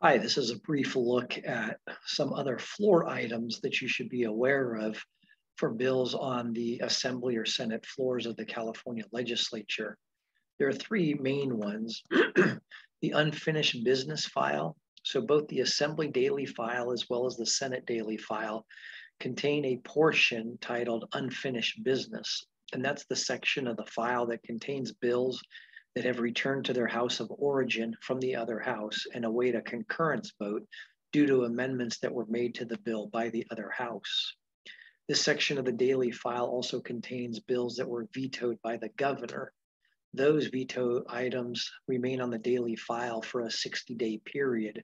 Hi, this is a brief look at some other floor items that you should be aware of for bills on the Assembly or Senate floors of the California Legislature. There are three main ones. The unfinished business file. So both the Assembly daily file as well as the Senate daily file contain a portion titled unfinished business. And that's the section of the file that contains bills that have returned to their house of origin from the other house and await a concurrence vote due to amendments that were made to the bill by the other house. This section of the daily file also contains bills that were vetoed by the governor. Those veto items remain on the daily file for a 60-day period.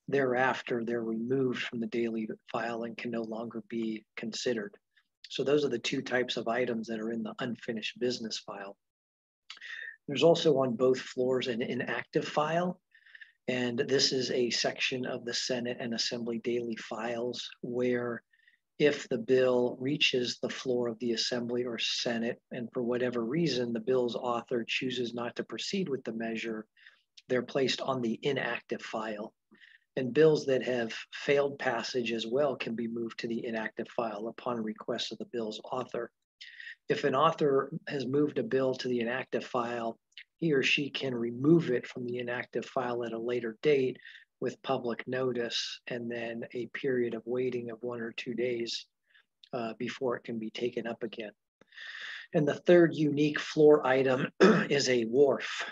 Thereafter, they're removed from the daily file and can no longer be considered. So those are the two types of items that are in the unfinished business file. There's also on both floors an inactive file, and this is a section of the Senate and Assembly daily files where if the bill reaches the floor of the Assembly or Senate, and for whatever reason the bill's author chooses not to proceed with the measure, they're placed on the inactive file. And bills that have failed passage as well can be moved to the inactive file upon request of the bill's author. If an author has moved a bill to the inactive file, he or she can remove it from the inactive file at a later date with public notice and then a period of waiting of 1 or 2 days before it can be taken up again. And the third unique floor item is a WARF.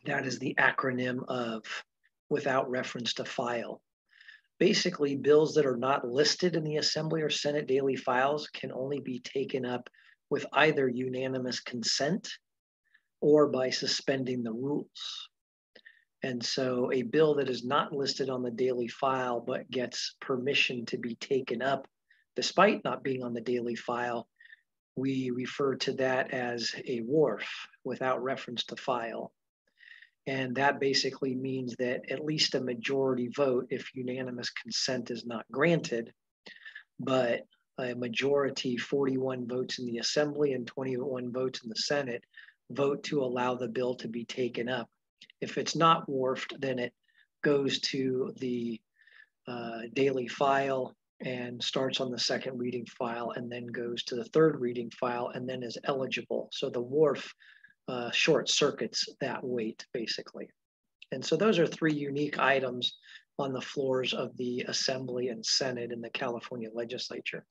That is the acronym of without reference to file. Basically, bills that are not listed in the Assembly or Senate daily files can only be taken up with either unanimous consent or by suspending the rules. And so a bill that is not listed on the daily file but gets permission to be taken up despite not being on the daily file, we refer to that as a WARF, without reference to file. And that basically means that at least a majority vote, if unanimous consent is not granted, but a majority, 41 votes in the Assembly and 21 votes in the Senate, vote to allow the bill to be taken up. If it's not WARFed, then it goes to the daily file and starts on the second reading file and then goes to the third reading file and then is eligible. So the WARF short circuits that wait, basically. And so those are three unique items on the floors of the Assembly and Senate in the California Legislature.